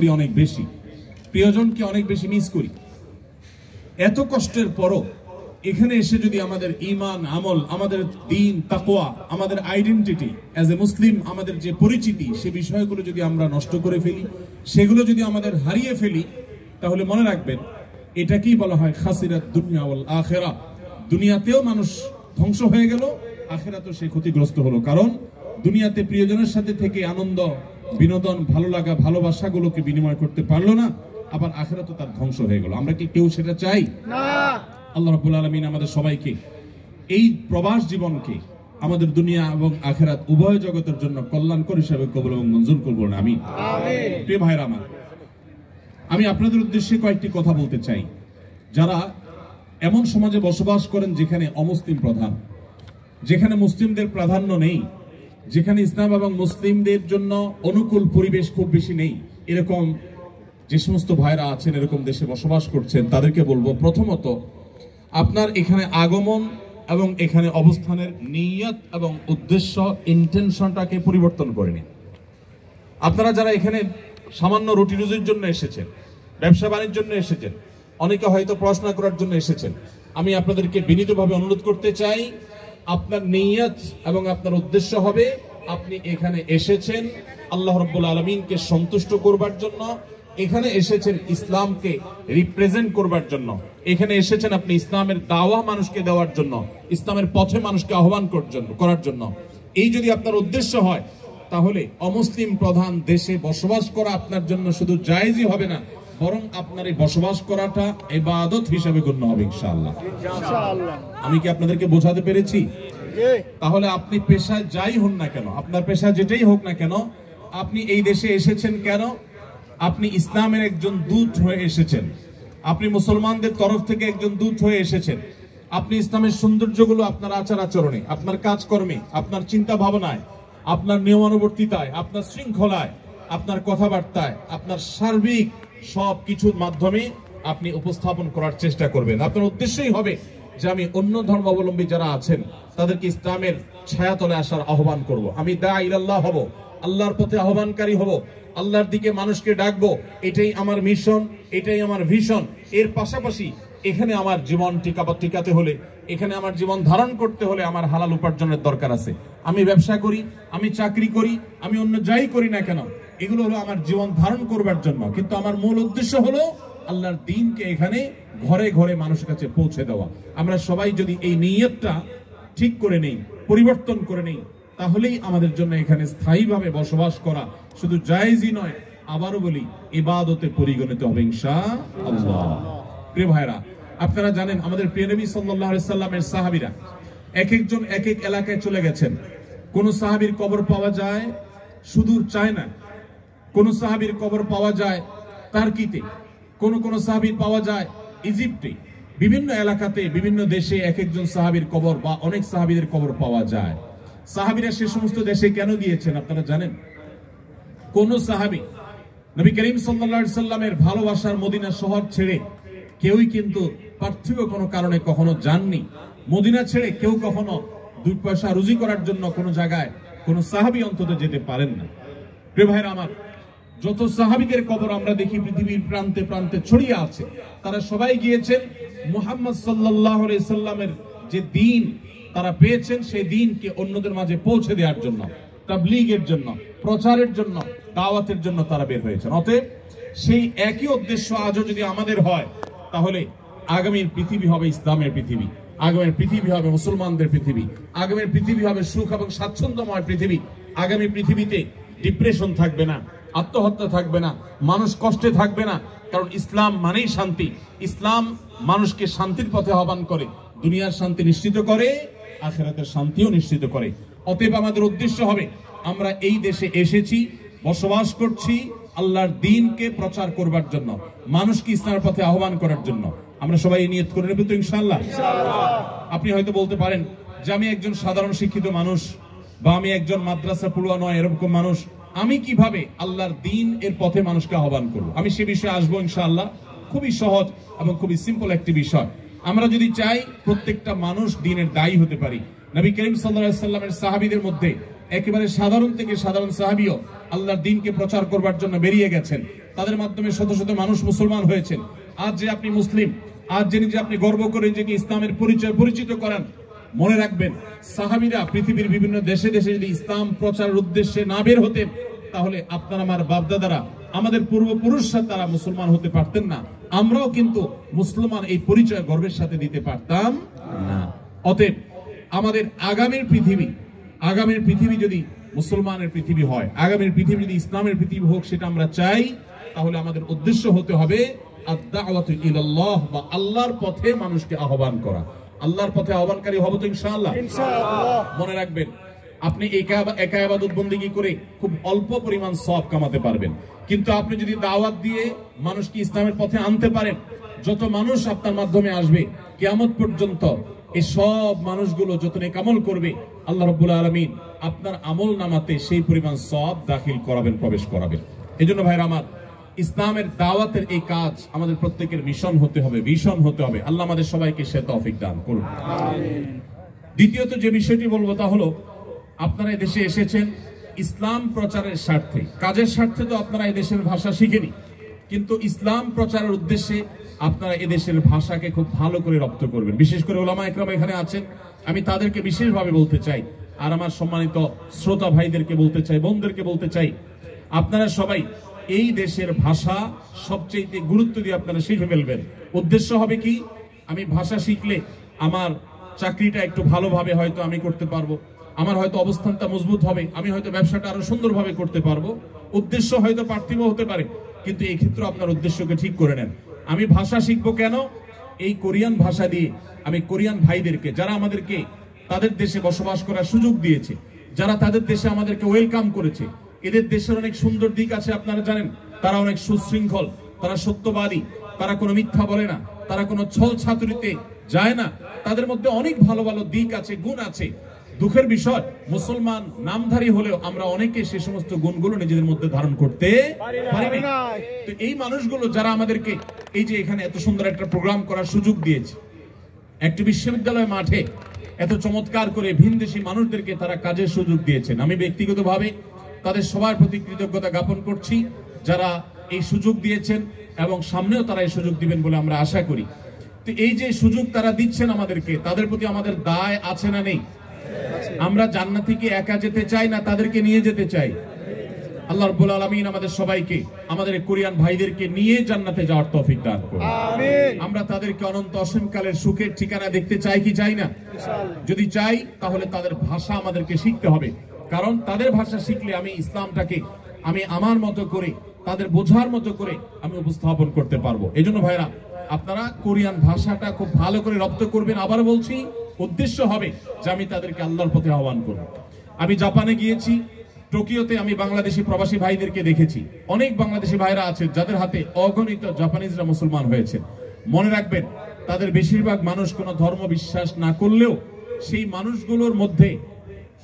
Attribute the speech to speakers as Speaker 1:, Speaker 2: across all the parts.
Speaker 1: করি অনেক বেশি, প্রিয়জনকে অনেক বেশি মিস করি। এত কষ্টের পরও এখানে এসে যদি আমাদের ঈমান, আমল, আমাদের দ্বীন, তাকওয়া, আমাদের আইডেন্টিটি অ্যাজ এ মুসলিম, আমাদের যে পরিচিতি, সে বিষয়গুলো যদি আমরা নষ্ট করে ফেলি, সেগুলো যদি আমাদের হারিয়ে ফেলি, তাহলে মনে রাখবেন এটাকেই বলা হয় খাসিরাত দুনিয়া ওয়াল আখিরা। দুনিয়াতেও মানুষ ধ্বংস হয়ে গেল, আখিরাতেও সে ক্ষতিগ্রস্ত হলো। কারণ দুনিয়াতে প্রিয়জনের সাথে থেকে আনন্দ, বিনোদন, ভালো লাগা, ভালোবাসাগুলোকে বিনিময় করতে পারলো না, আবার আখিরাতেও তার ধ্বংস হয়ে গেল। আমরা কি কেউ সেটা চাই? না। আল্লাহ রাব্বুল আলামিন আমাদের সবাইকে এই প্রবাস জীবনকে আমাদের দুনিয়া এবং আখিরাত উভয় জগতের জন্য কল্যাণকর হিসেবে কবুল এবং মঞ্জুর করবেন, আমিন। প্রিয় ভাইরা আমার, আমি আপনাদের উদ্দেশ্যে কয়েকটি কথা বলতে চাই। যারা এমন সমাজে বসবাস করেন যেখানে অমুসলিম প্রধান, যেখানে মুসলিমদের প্রাধান্য নেই, যেখানে ইসলাম এবং মুসলিমদের জন্য অনুকূল পরিবেশ খুব বেশি নেই, এরকম যে সমস্ত ভাইরা আছেন, এরকম দেশে বসবাস করছেন, তাদেরকে বলবো, প্রথমত আপনার এখানে আগমন এবং এখানে অবস্থানের নিয়ত এবং উদ্দেশ্য, ইন্টেনশনটাকে পরিবর্তন করে নিন। আপনারা যারা এখানে সামান্য রুটি রুজির জন্য এসেছেন, ব্যবসা বাণিজ্যের জন্য এসেছেন, অনেকে হয়তো পড়াশোনা করার জন্য এসেছেন, আমি আপনাদেরকে বিনীতভাবে অনুরোধ করতে চাই, আপনার নিয়ত এবং আপনার উদ্দেশ্য হবে আপনি এখানে এসেছেন আল্লাহ রাব্বুল আলামিনকে সন্তুষ্ট করবার জন্য, এখানে এসেছেন ইসলামকে রিপ্রেজেন্ট করবার জন্য, এখানে এসেছেন আপনি ইসলামের দাওয়া মানুষকে দেওয়ার জন্য, ইসলামের পথে মানুষকে আহ্বান করার জন্য। এই যদি আপনার উদ্দেশ্য হয়, তাহলে অমুসলিম প্রধান দেশে বসবাস করা আপনার জন্য শুধু জায়েজই হবে না, বরং আপনার এই বসবাস করাটা ইবাদত হিসেবে গণ্য হবে ইনশাআল্লাহ। আমি কি আপনাদেরকে বোঝাতে পেরেছি? তাহলে আপনি পেশায় যাই হন না কেন, আপনার পেশা যেটাই হোক না কেন, আপনি এই দেশে এসেছেন কেন? আপনি ইসলামের একজন দূত হয়ে এসেছেন, আপনি মুসলমানদের তরফ থেকে একজন দূত হয়ে এসেছেন। আপনি ইসলামের সৌন্দর্যগুলো আপনার আচার আচরণে, আপনার কাজকর্মে, আপনার চিন্তা ভাবনায়, আপনার নিয়মানুবর্তিতায়, আপনার শৃঙ্খলায়, আপনার কথাবার্তায়, আপনার সার্বিক সব কিছুর মাধ্যমে আপনি উপস্থাপন করার চেষ্টা করবেন। আপনার উদ্দেশ্যই হবে যে আমি অন্য ধর্মাবলম্বী যারা আছেন তাদেরকে ইসলামের ছায়াতলে আসার আহ্বান করব, আমি দাঈ ইলাল্লাহ হব, আল্লাহর পথে আহ্বানকারী হব, আল্লাহর দিকে মানুষকে ডাকবো। এটাই আমার মিশন, এটাই আমার ভিশন। এর পাশাপাশি এখানে আমার জীবন টিকাতে হলে, এখানে আমার জীবন ধারণ করতে হলে আমার হালাল উপার্জনের দরকার আছে। আমি ব্যবসা করি, আমি চাকরি করি, আমি অন্য যাই করি না কেন, এগুলো হলো আমার জীবন ধারণ করবার জন্য, কিন্তু আমার মূল উদ্দেশ্য হলো আল্লাহর দ্বীনকে এখানে ঘরে ঘরে মানুষের কাছে পৌঁছে দেওয়া। আমরা সবাই যদি এই নিয়তটা ঠিক করে নেই, পরিবর্তন করে নেই, তাহলেই আমাদের জন্য এখানে স্থায়ীভাবে বসবাস করা শুধু জায়েজই নয়, আবারও বলি ইবাদতে পরিগণিত হবে ইনশাআল্লাহ। প্রিয় ভাইরা, আপনারা জানেন আমাদের প্রিয় নবী সাল্লাল্লাহু আলাইহি সাল্লামের সাহাবীরা এক একজন এক এক এলাকায় চলে গেছেন। কোন সাহাবীর কবর পাওয়া যায় সুদূর চায়না, কোন সাহাবীর কবর পাওয়া যায় টার্কিতে, কোন সাহাবীর পাওয়া যায় ইজিপ্টে। বিভিন্ন এলাকাতে, বিভিন্ন দেশে এক একজন সাহাবীর কবর বা অনেক সাহাবীদের কবর পাওয়া যায়। সাহাবীরা সে সমস্ত দেশে কেন গিয়েছেন আপনারা জানেন? কোন সাহাবী নবী করিম সাল্লাল্লাহু আলাইহি সাল্লামের ভালোবাসার মদিনা শহর ছেড়ে কেউই কিন্তু পার্থিব কোনো কারণে কখনো যাননি। মদিনা ছেড়ে কেউ কখনো দুই পয়সা রুজি করার জন্য কোনো জায়গায় কোনো সাহাবী অন্তত যেতে পারেন না। প্রিয় ভাইরা আমার, যত সাহাবীদের কবর আমরা দেখি পৃথিবীর প্রান্তে প্রান্তে ছড়িয়ে আছে, তারা সবাই গিয়েছেন মুহাম্মদ সাল্লাল্লাহু আলাইহি সাল্লামের যে দ্বীন তারা পেয়েছেন, সেই দ্বীনকে অন্যদের মাঝে পৌঁছে দেওয়ার জন্য, তাবলীগের জন্য, প্রচারের জন্য, দাওয়াতের জন্য তারা বের হয়েছেন। অতএব সেই একই উদ্দেশ্য আজও যদি আমাদের হয়, তাহলে আগামীর পৃথিবী হবে ইসলামের পৃথিবী, আগামীর পৃথিবী হবে মুসলমানদের পৃথিবী, আগামীর পৃথিবী হবে সুখ এবং স্বাচ্ছন্দ্যময় পৃথিবী। আগামী পৃথিবীতে ডিপ্রেশন থাকবে না, আত্মহত্যা থাকবে না, মানুষ কষ্টে থাকবে না, কারণ ইসলাম মানেই শান্তি। ইসলাম মানুষকে শান্তির পথে আহ্বান করে, দুনিয়ার শান্তি নিশ্চিত করে, আখিরাতের শান্তিও নিশ্চিত করে। অতএব আমাদের উদ্দেশ্য হবে আমরা এই দেশে এসেছি, বসবাস করছি আল্লাহর দ্বীনকে প্রচার করবার জন্য, মানুষকে ইসলামের পথে আহ্বান করার জন্য। আমরা সবাই নিয়ত করে নেব তো ইনশাআল্লাহ। আপনি হয়তো বলতে পারেন যে আমি একজন সাধারণ শিক্ষিত মানুষ, বা আমি একজন মাদ্রাসা পড়ুয়া নয় এরকম মানুষ, আমি কিভাবে আল্লাহর দ্বীন এর পথে মানুষকে আহ্বান করব? আমি সে বিষয়ে আসবো ইনশাআল্লাহ। খুবই সহজ এবং খুবই সিম্পল একটি বিষয়। আমরা যদি চাই প্রত্যেকটা মানুষ দ্বীনের দায়ী হতে পারি, নবী করিম সাল্লাল্লাহু আলাইহি সাল্লামের সাহাবীদের মধ্যে একেবারে সাধারণ থেকে সাধারণ সাহাবীও আল্লাহর দ্বীনকে প্রচার করবার জন্য বেরিয়ে গেছেন। তাদের মাধ্যমে শত শত মানুষ মুসলমান হয়েছেন। আজ যে আপনি মুসলিম, আজ যে নিজে আপনি গর্ব করে নিজেকে ইসলামের পরিচয় পরিচিত করেন, মনে রাখবেন সাহাবীরা পৃথিবীর বিভিন্ন দেশে দেশে যদি ইসলাম প্রচারের উদ্দেশ্যে না বের হতেন, তাহলে আপনার আমার বাপদাদারা, আমাদের পূর্বপুরুষরা তারা মুসলমান হতে পারতেন না। আমরাও কিন্তু মুসলমান এই পরিচয় গর্বের সাথে দিতে পারতাম না। অতএব আমাদের আগামীর পৃথিবী যদি মুসলমানের পৃথিবী হয়, আগামীর পৃথিবী যদি ইসলামের পৃথিবী হোক, সেটা আমরা চাই, তাহলে আমাদের উদ্দেশ্য হতে হবে আদ-দাওয়াতু ইলাল্লাহ, বা আল্লাহর পথে মানুষকে আহ্বান করা। আল্লাহর পথে আহ্বানকারী হব তো ইনশাআল্লাহ। মনে রাখবেন, আপনি একা ইবাদত বন্দেগী করে খুব অল্প পরিমাণ সওয়াব কামাতে পারবেন, কিন্তু আপনি যদি দাওয়াত দিয়ে মানুষকে ইসলামের পথে আনতে পারেন, যত মানুষ আপনার মাধ্যমে আসবে কিয়ামত পর্যন্ত, এই সব মানুষগুলো যত নেক আমল করবে, আল্লাহ রাব্বুল আলামিন আপনার আমল নামাতে সেই পরিমাণ সওয়াব দাখিল করাবেন, প্রবেশ করাবেন। এজন্য ভাইরা আমার, ইসলামের দাওয়াতের এই কাজ আমাদের প্রত্যেকের মিশন হতে হবে, ভিশন হতে হবে। আল্লাহ আমাদের সবাইকে সে তৌফিক দান করুন। দ্বিতীয়ত যে বিষয়টি বলবো তা হলো, আপনারা এই দেশে এসেছেন ইসলাম প্রচারের স্বার্থে, কাজের স্বার্থে তো আপনারা এই দেশের ভাষা শিখেনি, কিন্তু ইসলাম প্রচারের উদ্দেশ্যে আপনারা এদেশের ভাষাকে খুব ভালো করে রপ্ত করবেন। বিশেষ করে ওলামা একরাম এখানে আছেন, আমি তাদেরকে বিশেষভাবে বলতে চাই, আর আমার সম্মানিত শ্রোতা ভাইদেরকে বলতে চাই, বোনদেরকে বলতে চাই, আপনারা সবাই এই দেশের ভাষা সবচেয়ে গুরুত্ব দিয়ে আপনারা শিখে ফেলবেন। উদ্দেশ্য হবে কি, আমি ভাষা শিখলে আমার চাকরিটা একটু ভালোভাবে হয়তো আমি করতে পারবো, আমার হয়তো অবস্থানটা মজবুত হবে, আমি হয়তো ব্যবসাটা আরো সুন্দরভাবে করতে পারবো। উদ্দেশ্য হয়তো পার্থিব হতে পারে, কিন্তু এই ক্ষেত্রে আপনার উদ্দেশ্যকে ঠিক করে নেন। আমি ভাষা শিখবো কেন? এই কোরিয়ান ভাষা দিয়ে আমি কোরিয়ান ভাইদেরকে, যারা আমাদেরকে তাদের দেশে বসবাস করার সুযোগ দিয়েছে, যারা তাদের দেশে আমাদেরকে ওয়েলকাম করেছে, এদের দেশের অনেক সুন্দর দিক আছে আপনারা জানেন। তারা অনেক সুশৃঙ্খল, তারা সত্যবাদী, তারা কোনো মিথ্যা বলে না, তারা কোনো ছল ছাতুরিতে যায় না, তাদের মধ্যে অনেক ভালো ভালো দিক আছে, গুণ আছে। দুঃখের বিষয়, মুসলমান নামধারী হলেও আমরা অনেকে সে সমস্ত গুণগুলো নিজেদের মধ্যে ধারণ করতে পারি না। তো এই মানুষগুলো যারা আমাদেরকে এই যে এখানে এত সুন্দর একটা প্রোগ্রাম করার সুযোগ দিয়েছে, একটি বিশ্ববিদ্যালয় মাঠে এত চমৎকার করে ভিনদেশী মানুষদেরকে তারা কাজের সুযোগ দিয়েছেন, আমি ব্যক্তিগতভাবে তাদের সবার প্রতি কৃতজ্ঞতা জ্ঞাপন করছি, যারা এই সুযোগ দিয়েছেন, এবং সামনেও তারা এই সুযোগ দিবেন বলে আমরা আশা করি। তো এই যে সুযোগ তারা দিচ্ছেন আমাদেরকে, তাদের প্রতি আমাদের দায় আছে না নেই? আমরা জান্নাতে কি একা যেতে চাই, না তাদেরকে নিয়ে যেতে চাই? আল্লাহ রাব্বুল আলামিন আমাদের সবাইকে, আমাদের কোরিয়ান ভাইদেরকে নিয়ে জান্নাতে যাওয়ার তৌফিক দান করুন। আমিন। আমরা তাদেরকে অনন্ত অসীমকালের সুখের ঠিকানা দেখতে চাই কি চাই না? যদি চাই, তাহলে তাদের ভাষা আমাদেরকে শিখতে হবে, কারণ তাদের ভাষা শিখলে আমি ইসলামটাকে আমি আমার মতো করে, তাদের বোঝার মতো করে আমি উপস্থাপন করতে পারবো। এজন্য ভাইরা, আপনারা কোরিয়ান ভাষাটা খুব ভালো করে রপ্ত করবেন। আবার বলছি, উদ্দেশ্য হবে যে আমি তাদেরকে আল্লাহর পথে আহ্বান করব। আমি জাপানে গিয়েছি, টোকিওতে আমি বাংলাদেশি প্রবাসী ভাইদেরকে দেখেছি। অনেক বাংলাদেশি ভাইরা আছে যাদের হাতে অগণিত জাপানিজরা মুসলমান হয়েছে। মনে রাখবেন, তাদের বেশিরভাগ মানুষ কোনো ধর্ম বিশ্বাস না করলেও সেই মানুষগুলোর মধ্যে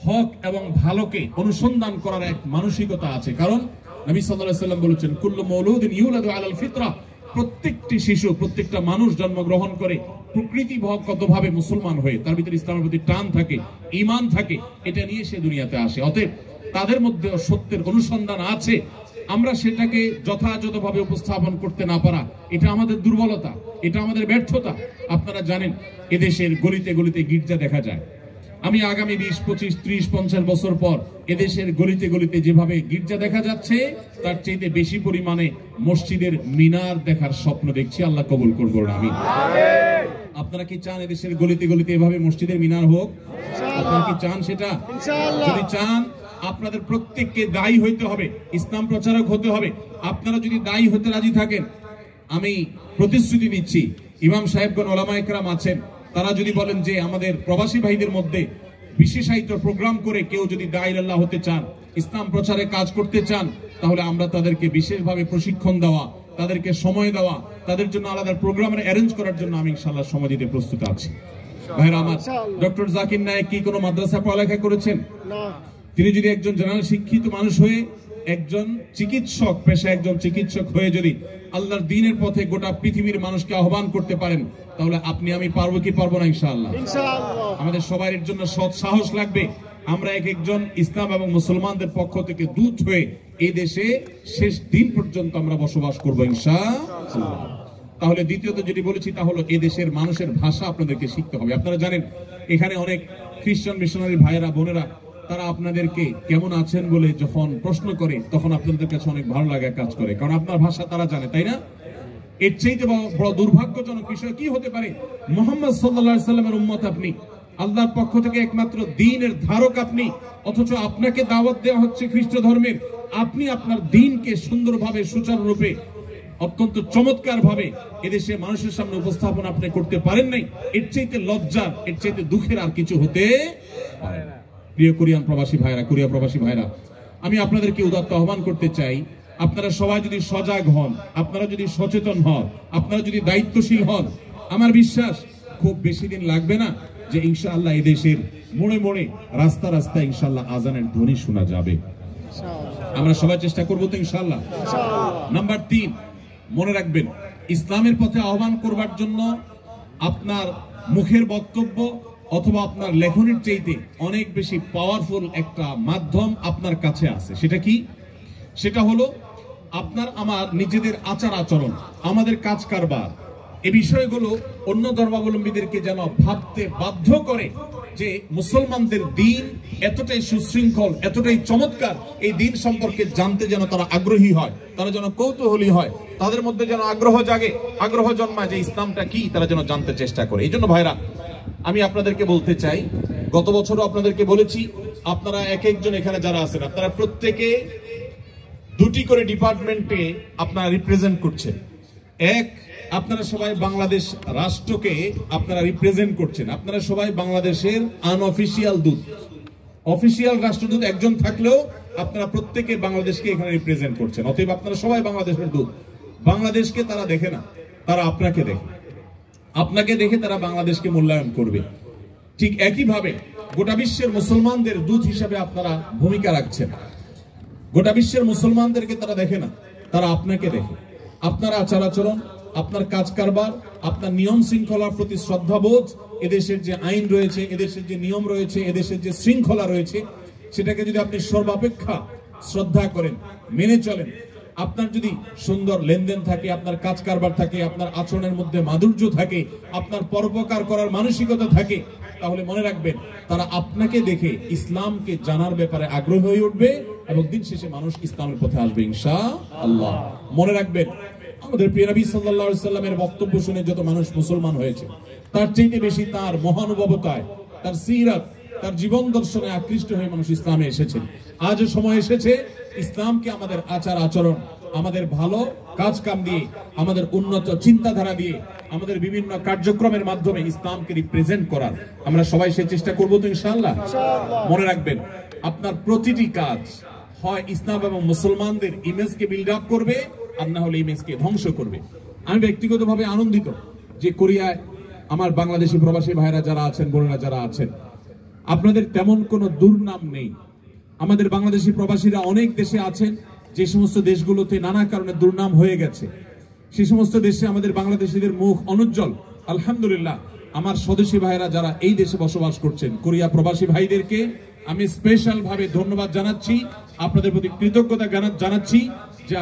Speaker 1: হক এবং ভালোকে অনুসন্ধান করার এক মানসিকতা আছে। কারণ নবী সাল্লাল্লাহু আলাইহি ওয়াসাল্লাম বলেছেন, কুল্লু মাউলুদিন ইউলাদু আলাল ফিতরা, প্রত্যেকটি শিশু, প্রত্যেকটা মানুষ জন্মগ্রহণ করে প্রকৃতিগতভাবে মুসলমান হয়ে, তার ভিতরে ইসলামের প্রতি টান থাকে, ঈমান থাকে, এটা নিয়ে সে দুনিয়াতে আসে। অতএব তাদের মধ্যে সত্যের অনুসন্ধান আছে, আমরা সেটাকে যথাযথভাবে উপস্থাপন করতে না পারা, এটা আমাদের দুর্বলতা, এটা আমাদের ব্যর্থতা। আপনারা জানেন, এদেশের গলিতে গলিতে গির্জা দেখা যায়। আমি আগামী 20, 25, 30, 50 বছর পর এদেশের গলিতে গলিতে যেভাবে গির্জা দেখা যাচ্ছে, তার চাইতে বেশি পরিমাণে মসজিদের মিনার দেখার স্বপ্ন দেখছি। আল্লাহ কবুল করবো আমিন। আপনারা কি চান এদেশের গলিতে গলিতে এভাবে মসজিদের মিনার হোক? আপনারা কি চান সেটা? যদি চান, আপনাদের প্রত্যেককে দায়ী হইতে হবে, ইসলাম প্রচারক হতে হবে। আপনারা যদি দায়ী হতে রাজি থাকেন, আমি প্রতিশ্রুতি দিচ্ছি, ইমাম সাহেবগণ, ওলামা একরাম আছেন, তারা যদি বলেন যে আমাদের প্রবাসী ভাইদের মধ্যে বিশেষায়িত প্রোগ্রাম করে কেউ যদি দায়ী আল্লাহ হতে চান, ইসলাম প্রচারে কাজ করতে চান, তাহলে আমরা তাদেরকে বিশেষভাবে প্রশিক্ষণ দেওয়া, তাদেরকে সময় দেওয়া, তাদের জন্য আলাদা প্রোগ্রামের অ্যারেঞ্জ করার জন্য আমি ইনশাআল্লাহ সময় দিতে প্রস্তুত আছি। ভাইরা আমার, ডক্টর জাকির নায়েক কি কোনো মাদ্রাসা পড়ালেখা করেছেন? না। তিনি যদি একজন জেনারেল শিক্ষিত মানুষ হয়ে, একজন চিকিৎসক পেশা, একজন চিকিৎসক হয়ে যদি আল্লাহর দ্বীনের পথে গোটা পৃথিবীর মানুষকে আহ্বান করতে পারেন, তাহলে আপনি আমি পারবো কি পারবো না? ইনশাআল্লাহ। আমাদের সবার এর জন্য সৎ সাহস লাগবে। আমরা এক একজন ইসলাম এবং মুসলমানদের পক্ষ থেকে দূত হয়ে এই দেশে শেষ দিন পর্যন্ত আমরা বসবাস করবো ইনশাআল্লাহ। তাহলে দ্বিতীয়ত যেটি বলেছি তা হলো এই দেশের মানুষের ভাষা আপনাদেরকে শিখতে হবে। আপনারা জানেন এখানে অনেক খ্রিস্টান মিশনারি ভাইয়েরা বোনেরা তারা আপনাদেরকে কেমন আছেন বলে যখন প্রশ্ন করে তখন আপনাদের কাছে অনেক ভালো লাগা কাজ করে, কারণ আপনার ভাষা তারা জানে, তাই না? এর চাইতে বড় দুর্ভাগ্যজনক বিষয় কি হতে পারে? মুহাম্মদ সাল্লাল্লাহু আলাইহি সাল্লামের উম্মত আপনি, আল্লাহর পক্ষ থেকে একমাত্র দ্বীনের ধারক আপনি, অথচ আপনাকে দাওয়াত দেওয়া হচ্ছে খ্রিস্ট ধর্মের। আপনি আপনার দ্বীনকে সুন্দরভাবে সুচারুরূপে অত্যন্ত চমৎকার ভাবে এদেশে মানুষের সামনে উপস্থাপন আপনি করতে পারেন নাই। এর চাইতে লজ্জার, এর চাইতে দুঃখের আর কিছু হতে পারে না। প্রিয় কোরিয়া প্রবাসী ভাইরা, আমি আপনাদেরকে উদাত্ত আহ্বান করতে চাই, আপনারা সবাই যদি সজাগ হন, আপনারা যদি সচেতন হন, আপনারা যদি দায়িত্বশীল হন, আমার বিশ্বাস খুব বেশি দিন লাগবে না যে ইনশাআল্লাহ এই দেশের মোড়ে মোড়ে রাস্তা রাস্তায় ইনশাআল্লাহ আজানের ধ্বনি শোনা যাবে। আমরা সবাই চেষ্টা করবো তো ইনশাআল্লাহ। নাম্বার 3, মনে রাখবেন, ইসলামের পথে আহ্বান করবার জন্য আপনার মুখের বক্তব্য অথবা আপনার লেখনের চাইতে অনেক বেশি পাওয়ারফুল একটা মাধ্যম আপনার কাছে আছে। সেটা কি? সেটা হলো আপনার আমার নিজেদের আচার আচরণ, আমাদের কাজ কারবার। এই বিষয়গুলো অন্য ধর্মাবলম্বীদেরকে যেন ভাবতে বাধ্য করে যে মুসলমানদের দিন এতটাই সুশৃঙ্খল, এতটাই চমৎকার, এই দিন সম্পর্কে জানতে যেন তারা আগ্রহী হয়, তারা যেন কৌতূহলী হয়, তাদের মধ্যে যেন আগ্রহ জাগে, আগ্রহ জন্মায় যে ইসলামটা কি তারা যেন জানতে চেষ্টা করে। এই জন্য ভাইরা, আমি আপনাদেরকে বলতে চাই, গত বছরও আপনাদেরকে বলেছি, আপনারা এক একজন এখানে যারা আছেন আপনারা প্রত্যেকে 2টি করে ডিপার্টমেন্টে আপনারা রিপ্রেজেন্ট করছেন। এক, আপনারা সবাই বাংলাদেশ রাষ্ট্রকে আপনারা রিপ্রেজেন্ট করছেন, আপনারা সবাই বাংলাদেশের আনঅফিসিয়াল দূত। অফিসিয়াল রাষ্ট্রদূত একজন থাকলেও আপনারা প্রত্যেকে বাংলাদেশকে এখানে রিপ্রেজেন্ট করছেন, অতএব আপনারা সবাই বাংলাদেশের দূত। বাংলাদেশকে তারা দেখে না, তারা আপনাকে দেখে, আপনাকে দেখে তারা বাংলাদেশকে মূল্যায়ন করবে। ঠিক একইভাবে গোটা বিশ্বের মুসলমানদের দূত হিসেবে আপনারা ভূমিকা রাখছেন। গোটা বিশ্বের মুসলমানদেরকে তারা দেখে না, তারা আপনাকে দেখে। আপনার আচার আচরণ, আপনার কাজ কারবার, আপনার নিয়ম শৃঙ্খলার প্রতি শ্রদ্ধাবোধ, এদেশের যে আইন রয়েছে, এদেশের যে নিয়ম রয়েছে, এদেশের যে শৃঙ্খলা রয়েছে, সেটাকে যদি আপনি সর্বাপেক্ষা শ্রদ্ধা করেন, মেনে চলেন, আপনার যদি সুন্দর লেনদেন থাকে, আপনার কাজ কারবার থাকে, আপনার আচরণের মধ্যে মাধুর্য থাকে, আপনার পরোপকার করার মানসিকতা থাকে, তাহলে মনে রাখবেন তারা আপনাকে দেখে ইসলামকে জানার ব্যাপারে আগ্রহী হয়ে উঠবে এবং দিন শেষে মানুষ ইসলামের পথে আসবে ইনশাআল্লাহ। মনে রাখবেন, আমাদের প্রিয় নবী সাল্লাল্লাহু আলাইহি সাল্লামের বক্তব্য শুনে যত মানুষ মুসলমান হয়েছে, তার চাইতে বেশি তার মহানুভবতায়, তার সিরাত, তার জীবন দর্শনে আকৃষ্ট হয়ে মানুষ ইসলামে এসেছেন। আজও সময় এসেছে ইসলামকে আমাদের আচার আচরণ, আমাদের ভালো কাজ কাম দিয়ে, আমাদের উন্নত চিন্তাধারা দিয়ে, আমাদের বিভিন্ন কার্যক্রমের মাধ্যমে ইসলামকে রিপ্রেজেন্ট করার আমরা সবাই সেই চেষ্টা করবো তো ইনশাআল্লাহ। মনে রাখবেন, আপনার প্রতিটি কাজ হয় ইসলাম এবং মুসলমানদের ইমেজকে বিল্ড আপ করবে, আর না হলে ইমেজকে ধ্বংস করবে। আমি ব্যক্তিগতভাবে আনন্দিত যে কোরিয়ায় আমার বাংলাদেশি প্রবাসী ভাইরা যারা আছেন, বোনেরা যারা আছেন, আপনাদের তেমন কোনো দুর্নাম নেই। আমাদের বাংলাদেশি প্রবাসীরা অনেক দেশে আছেন, যে সমস্ত দেশগুলোতে নানা কারণে দুর্নাম হয়ে গেছে, সেই সমস্ত দেশে আমাদের বাংলাদেশিদের মুখ অনুজ্জ্বল। আলহামদুলিল্লাহ, আমার স্বদেশী ভাইরা যারা এই দেশে বসবাস করছেন, কোরিয়া প্রবাসী ভাইদেরকে আমি স্পেশাল ভাবে ধন্যবাদ জানাচ্ছি, আপনাদের প্রতি কৃতজ্ঞতা জানাচ্ছি যে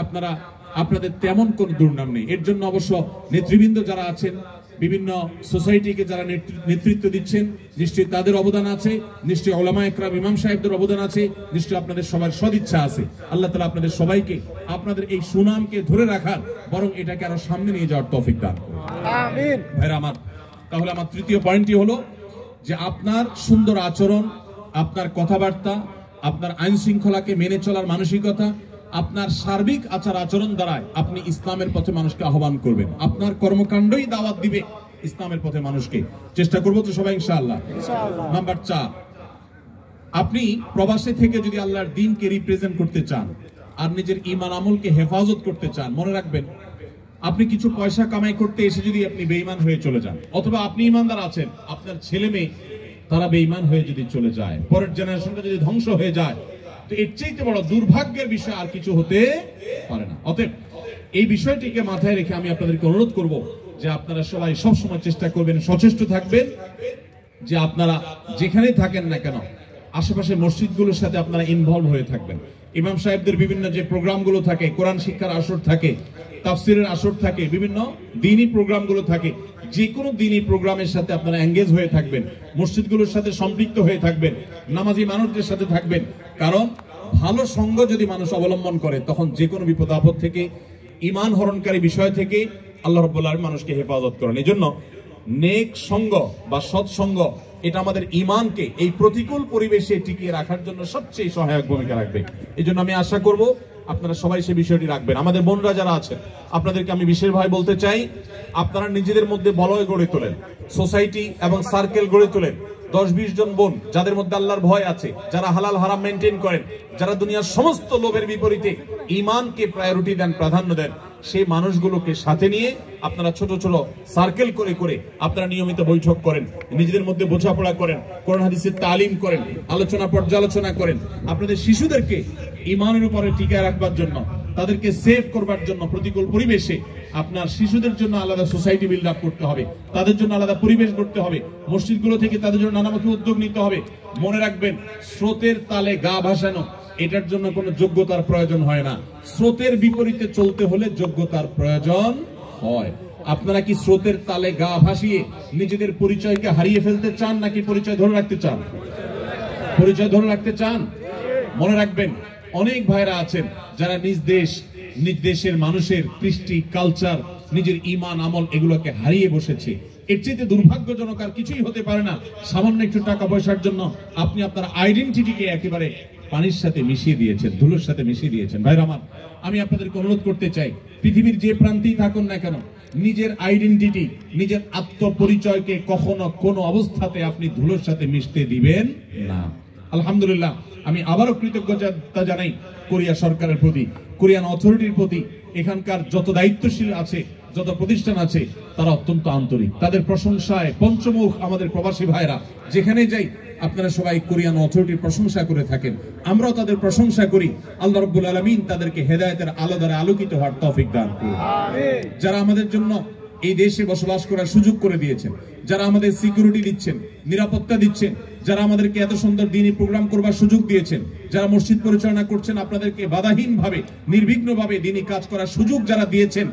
Speaker 1: আপনাদের তেমন কোনো দুর্নাম নেই। এর জন্য অবশ্য নেতৃবৃন্দ যারা আছেন, বিভিন্ন সোসাইটিকে যারা নেতৃত্ব দিচ্ছেন, নিশ্চয়ই তাদের অবদান আছে, নিশ্চয়ই উলামা একরাম ইমাম সাহেবদের অবদান আছে, নিশ্চয়ই আপনাদের সবার সদিচ্ছা আছে। আল্লাহ তাআলা আপনাদের সবাইকে আপনাদের এই সুনামকে ধরে রাখার, বরং এটাকে আরো সামনে নিয়ে যাওয়ার তৌফিক দান করুন। আমিন। ভাইরা আমার, তাহলে আমার তৃতীয় পয়েন্টটি হলো যে আপনার সুন্দর আচরণ, আপনার কথাবার্তা, আপনার আইন শৃঙ্খলাকে মেনে চলার মানসিকতা, আপনার সার্বিক আচার আচরণ দ্বারাই আপনি ইসলামের পথে মানুষকে আহ্বান করবেন। আপনার কর্মকাণ্ডই দাওয়াত দিবে ইসলামের পথে মানুষকে। চেষ্টা করবো তো সবাই ইনশাআল্লাহ। নাম্বার 4, আপনি প্রবাসে থেকে যদি আল্লাহর দ্বীনকে রিপ্রেজেন্ট করতে চান আর নিজের ঈমান আমলকে হেফাজত করতে চান, মনে রাখবেন আপনি কিছু পয়সা কামাই করতে এসে যদি আপনি বেঈমান হয়ে চলে যান, অথবা আপনি ঈমানদার আছেন, আপনার ছেলে মেয়ে তারা বেঈমান হয়ে যদি চলে যায়, পরের জেনারেশনটা যদি ধ্বংস হয়ে যায়, তো এর চাইতে বড় দুর্ভাগ্যের বিষয় আর কিছু হতে পারে না। অতএব এই বিষয়টিকে মাথায় রেখে আমি আপনাদেরকে অনুরোধ করব যে আপনারা সবাই সবসময় চেষ্টা করবেন, সচেষ্ট থাকবেন যে আপনারা যেখানেই থাকেন না কেন আশেপাশের মসজিদগুলোর সাথে আপনারা ইনভলভ হয়ে থাকবেন। ইমাম সাহেবদের বিভিন্ন যে প্রোগ্রামগুলো থাকে, কোরআন শিক্ষার আসর থাকে, তাফসিরের আসর থাকে, বিভিন্ন দ্বীনি প্রোগ্রামগুলো থাকে, যে কোনো দ্বীনি প্রোগ্রামের সাথে আপনারা এঙ্গেজ হয়ে থাকবেন, মসজিদগুলোর সাথে সম্পৃক্ত হয়ে থাকবেন, নামাজি মানুষদের সাথে থাকবেন। কারণ ভালো সঙ্গ যদি মানুষ অবলম্বন করে তখন যে কোনো বিপদ আপদ থেকে, ঈমান হরণকারী বিষয় থেকে আল্লাহ রাব্বুল আলামিন মানুষকে হেফাজত করেন। এজন্য নেক সঙ্গ বা সৎসঙ্গ এটা আমাদের ঈমানকে এই প্রতিকূল পরিবেশে টিকিয়ে রাখার জন্য সবচেয়ে সহায়ক ভূমিকা রাখবে। এজন্য আমি আশা করব আপনারা সবাই সেই বিষয়টি রাখবেন। আমাদের বোনরা যারা আছেন আপনাদেরকে আমি বিশেষভাবে বলতে চাই, আপনারা নিজেদের মধ্যে বলয় গড়ে তোলেন, সোসাইটি এবং সার্কেল গড়ে তোলেন। 10-20 জন বোন যাদের মধ্যে আল্লাহর ভয় আছে, যারা হালাল হারাম মেনটেন করেন, যারা দুনিয়ার সমস্ত লোভের বিপরীতে ঈমানকে প্রায়োরিটি দেন, প্রাধান্য দেন, সেই মানুষগুলোকে সাথে নিয়ে আপনারা ছোট ছোট সার্কেল করে করে আপনারা নিয়মিত বৈঠক করেন, নিজেদের মধ্যে বোঝাপড়া করেন, কোরআন হাদিসের তালিম করেন, আলোচনা পর্যালোচনা করেন। আপনাদের শিশুদেরকে ঈমানের উপরে টিকায় রাখবার জন্য, তাদেরকে সেভ করবার জন্য প্রতিকূল পরিবেশে আপনার শিশুদের জন্য আলাদা সোসাইটি বিল্ড আপ করতে হবে, তাদের জন্য আলাদা পরিবেশ করতে হবে, মসজিদগুলো থেকে তাদের জন্য নানামুখী উদ্যোগ নিতে হবে। মনে রাখবেন, স্রোতের তালে গা ভাসানো এটার জন্য কোনো যোগ্যতার প্রয়োজন হয় না, স্রোতের বিপরীতে চলতে হলে যোগ্যতার প্রয়োজন হয়। আপনারা কি স্রোতের তালে গা ভাসিয়ে নিজেদের পরিচয়কে হারিয়ে ফেলতে চান, নাকি পরিচয় ধরে রাখতে চান? পরিচয় ধরে রাখতে চান। মনে রাখবেন, অনেক ভাইরা আছেন যারা নিজ দেশ, নিজ দেশের মানুষের কৃষ্টি, কালচার, নিজের ঈমান আমল এগুলোকে হারিয়ে বসেছে। এর চেয়ে দুর্ভাগ্যজনক আর কিছুই হতে পারে না। সামান্য একটু টাকা পয়সার জন্য আপনি আপনার আইডেন্টিটিকে একেবারে পানির সাথে মিশিয়ে দিয়েছেন, ধুলোর সাথে মিশিয়ে দিয়েছেন। ভাইরা আমার, আমি আপনাদেরকে অনুরোধ করতে চাই, পৃথিবীর যে প্রান্তেই থাকুন না কেন, নিজের আইডেন্টিটি, নিজের আত্মপরিচয়কে কখনো কোনো অবস্থাতে আপনি ধুলোর সাথে মিশতে দিবেন না। আলহামদুলিল্লাহ, আমি আবারও কৃতজ্ঞতা জানাই কোরিয়া সরকারের প্রতি, কোরিয়ান অথরিটির প্রতি। এখানকার যত দায়িত্বশীল আছে, যত প্রতিষ্ঠান আছে, তারা অত্যন্ত আন্তরিক। তাদের প্রশংসায় পঞ্চমুখ আমাদের প্রবাসী ভাইরা যেখানে যাই, আপনারা সবাই কোরিয়ান অথরিটির প্রশংসা করে থাকেন, আমরাও তাদের প্রশংসা করি। আল্লাহ রাব্বুল আলামিন তাদেরকে হেদায়েতের আলো দ্বারা আলোকিত হওয়ার তৌফিক দান করুন। যারা আমাদের জন্য এই দেশে বসবাস করার সুযোগ করে দিয়েছেন, যারা আমাদের সিকিউরিটি দিচ্ছেন, নিরাপত্তা দিচ্ছেন, যারা আমাদেরকে এত সুন্দর দ্বীনি প্রোগ্রাম করবার সুযোগ দিয়েছেন, যারা মসজিদ পরিচালনা করছেন, আপনাদেরকে বাধাহীনভাবে, নির্বিঘ্নভাবে দ্বীনি কাজ করার সুযোগ যারা দিয়েছেন,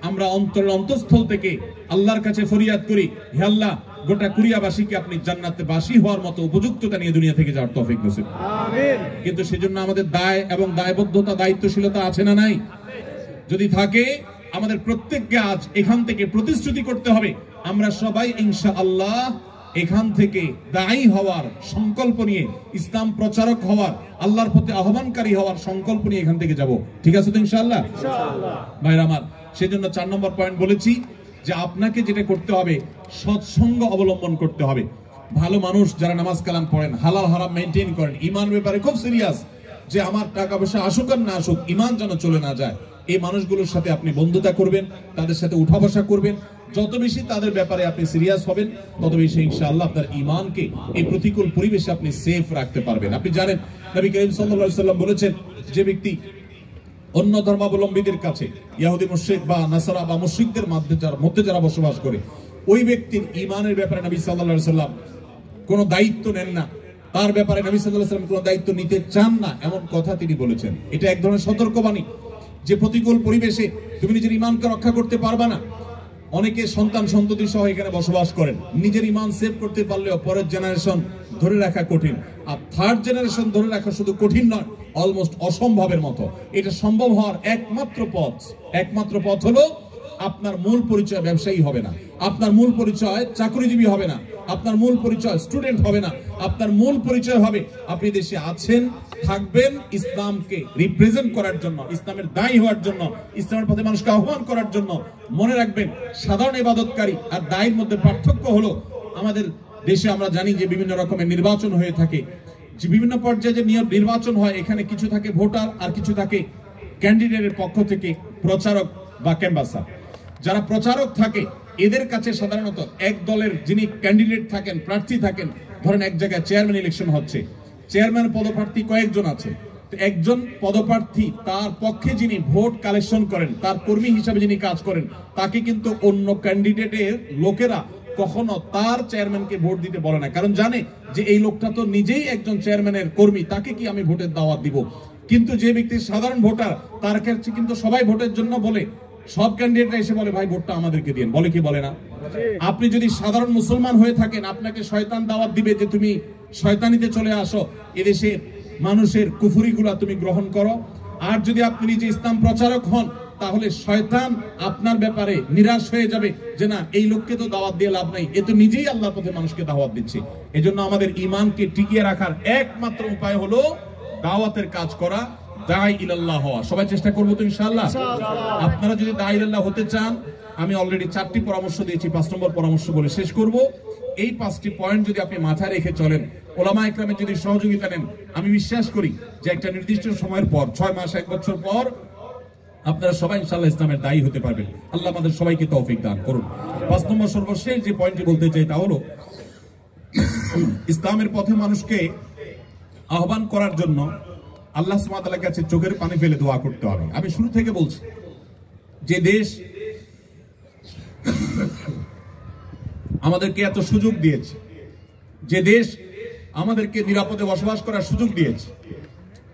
Speaker 1: আমরা অন্তরের অন্তঃস্থল থেকে আল্লাহর কাছে ফরিয়াদ করি, হে আল্লাহ, গোটা কোরিয়াবাসীকে আপনি জান্নাতে বাসী হওয়ার মতো উপযুক্ততা নিয়ে দুনিয়া থেকে যাওয়ার তৌফিক নসিব করুন। আমিন। কিন্তু সেজন্য আমাদের দায় এবং দায়বদ্ধতা, দায়িত্বশীলতা আছে না নাই? যদি থাকে, আমাদের প্রত্যেককে আজ এখান থেকে প্রতিশ্রুতি করতে হবে, আমরা সবাই ইনশাআল্লাহ এখান থেকে দায়ী হওয়ার সংকল্প নিয়ে, ইসলাম প্রচারক হওয়ার, আল্লাহর প্রতি আহ্বানকারী হওয়ার সংকল্প নিয়ে এখান থেকে যাব। ঠিক আছে তো ইনশাআল্লাহ? ইনশাআল্লাহ। ভাইরা আমার, সেজন্য 4 নম্বর পয়েন্ট বলেছি যে আপনাকে যেটা করতে হবে, সৎসঙ্গ অবলম্বন করতে হবে। ভালো মানুষ যারা নামাজ কালাম পড়েন, হালাল হারাম মেনটেন করেন, ঈমান ব্যাপারে খুব সিরিয়াস, যে আমার টাকা পয়সা আসুক আর না আসুক, ঈমান যেন চলে না যায়, এই মানুষগুলোর সাথে আপনি বন্ধুতা করবেন, তাদের সাথে উঠা বসা করবেন। যত বেশি তাদের ব্যাপারে আপনি সিরিয়াস হবেন, তত বেশি ইনশাআল্লাহ আপনার ঈমানকে এই প্রতিকূল পরিবেশে আপনি সেফ রাখতে পারবেন। আপনি জানেন, নবী করিম সাল্লাল্লাহু আলাইহি ওয়াসাল্লাম বলেছেন, যে ব্যক্তি অন্য ধর্মাবলম্বীদের কাছে, ইহুদি মুশরিক বা নাসারা বা মুশরিকদের মধ্যে যারা বসবাস করে, ওই ব্যক্তির ঈমানের ব্যাপারে নবী সাল্লাল্লাহু আলাইহি ওয়াসাল্লাম কোনো দায়িত্ব নেন না, তার ব্যাপারে নবী সাল্লাল্লাহু আলাইহি ওয়াসাল্লাম কোনো দায়িত্ব নিতে চান না, এমন কথা তিনি বলেছেন। এটা এক ধরনের সতর্কবাণী যে প্রতিকূল পরিবেশে তুমি নিজের ঈমানকে রক্ষা করতে পারবে না। অনেকে সন্তান সন্ততি সহ এখানে বসবাস করেন, নিজের ঈমান সেভ করতে পারলেও পরের জেনারেশন ধরে রাখা কঠিন। আর থার্ড জেনারেশন ধরে রাখা শুধু কঠিন নয়, অলমোস্ট অসম্ভবের মতো। এটা সম্ভব হওয়ার একমাত্র পথ হলো, আপনার মূল পরিচয় ব্যবসায়ী হবে না, আপনার মূল পরিচয় চাকরিজীবী হবে না, আপনার মূল পরিচয় স্টুডেন্ট হবে না, আপনার মূল পরিচয় হবে আপনি দেশে আছেন, থাকবেন ইসলামকে রিপ্রেজেন্ট করার জন্য, ইসলামের দায়ী হওয়ার জন্য, ইসলামের পথে মানুষকে আহ্বান করার জন্য। মনে রাখবেন, সাধারণ ইবাদতকারী আর দায়ীর মধ্যে পার্থক্য হলো, আমাদের দেশে আমরা জানি যে বিভিন্ন রকমের নির্বাচন হয়ে থাকে, যে বিভিন্ন পর্যায়ে যে নির্বাচন হয়, এখানে কিছু থাকে ভোটার আর কিছু থাকে ক্যান্ডিডেটের পক্ষ থেকে প্রচারক বা ক্যাম্বাসার। যারা প্রচারক থাকে, এদের কাছে সাধারণত এক দলের যিনি ক্যান্ডিডেট থাকেন, প্রার্থী থাকেন, ধরেন এক জায়গায় চেয়ারম্যান ইলেকশন হচ্ছে, চেয়ারম্যান পদপ্রার্থী কয়েকজন আছে, তো একজন পদপ্রার্থী তার পক্ষে যিনি ভোট কালেকশন করেন, তার কর্মী হিসাবে যিনি কাজ করেন, তাকে কিন্তু অন্য ক্যান্ডিডেটের লোকেরা কখনো তার চেয়ারম্যানকে ভোট দিতে বলে না, কারণ জানে যে এই লোকটা তো নিজেই একজন চেয়ারম্যানের কর্মী, তাকে কি আমি ভোটের দাওয়াত দিব। কিন্তু যে ব্যক্তি সাধারণ ভোটার তার কাছে কিন্তু সবাই ভোটের জন্য বলে, সব ক্যান্ডিডেটরা এসে বলে ভাই ভোটটা আমাদেরকে দিন, বলে কি বলে না? আপনি যদি সাধারণ মুসলমান হয়ে থাকেন, আপনাকে শয়তান দাওয়াত দিবে যে তুমি শয়তানিতে চলে আসো, এদেশের মানুষের কুফরিগুলা তুমি গ্রহণ করো। আর যদি আপনি নিজে ইসলাম প্রচারক হন, তাহলে শয়তান আপনার ব্যাপারে নিরাশ হয়ে যাবে যে না, এই লোককে তো দাওয়াত দিয়ে লাভ নাই, এ তো নিজেই আল্লাহর পথে মানুষকে দাওয়াত দিচ্ছে। এজন্য আমাদের ঈমানকে টিকিয়ে রাখার একমাত্র উপায় হলো দাওয়াতের কাজ করা, দাঈ ইলাল্লাহ হওয়া। সবাই চেষ্টা করবো তো ইনশাআল্লাহ। আপনারা যদি দাঈ ইলাল্লাহ হতে চান, আমি অলরেডি 4টি পরামর্শ দিয়েছি, 5 নম্বর পরামর্শ বলে শেষ করব। এই 5টি পয়েন্ট যদি আপনি মাথায় রেখে চলেন, ওলামা ইকরামের যদি সহযোগিতা নেন, আমি বিশ্বাস করি যে একটা নির্দিষ্ট সময়ের পর, 6 মাস 1 বছর পর আপনারা সবাই ইনশাআল্লাহ ইসলামের দায়ী হতে পারবেন। আল্লাহ আমাদের সবাইকে তৌফিক দান করুন। 5 নম্বর সর্বশেষ যে পয়েন্টটি বলতে চাই তা হলো, ইসলামের পথে মানুষকে আহ্বান করার জন্য আল্লাহ সুবহানাহু ওয়া তাআলার কাছে চোখের পানি ফেলে দোয়া করতে হবে। আমি শুরু থেকে বলছি, যে দেশ আমাদেরকে এত সুযোগ দিয়েছে, যে দেশ আমাদেরকে নিরাপদে বসবাস করার সুযোগ দিয়েছে,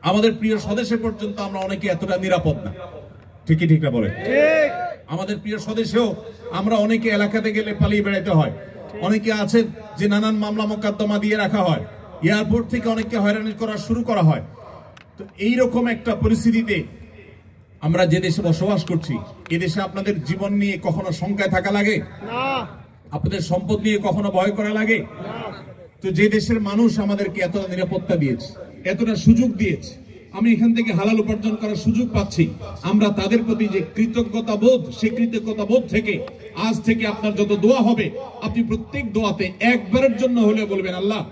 Speaker 1: আমাদের প্রিয় স্বদেশে পর্যন্ত আমরা অনেকে এতটা নিরাপদ না। ঠিকই ঠিক না বলে? আমাদের প্রিয় স্বদেশেও আমরা অনেকে এলাকাতে গেলে পালিয়ে বেড়াইতে হয়। অনেকে আছেন যে নানান মামলা মোকদ্দমা দিয়ে রাখা হয়, এয়ারপোর্ট থেকে অনেককে হয়রানি করা শুরু করা হয়। তো এইরকম একটা পরিস্থিতিতে আমরা যে দেশে বসবাস করছি, এ দেশে আপনাদের জীবন নিয়ে কখনো শঙ্কায় থাকা লাগে না? আপনাদের সম্পদ নিয়ে কখনো ভয় করা লাগে না? তো যে দেশের মানুষ আমাদেরকে এতটা নিরাপত্তা দিয়েছে, এতটা সুযোগ দিয়েছে, আমি এখান থেকে হালাল উপার্জন করার সুযোগ পাচ্ছি, আমরা তাদের প্রতি যে কৃতজ্ঞতা বোধ, সেই কৃতজ্ঞতা বোধ থেকে আজ থেকে আপনার যত দোয়া হবে, আপনি প্রত্যেক দোয়াতে একবারের জন্য হলে বলবেন, আল্লাহ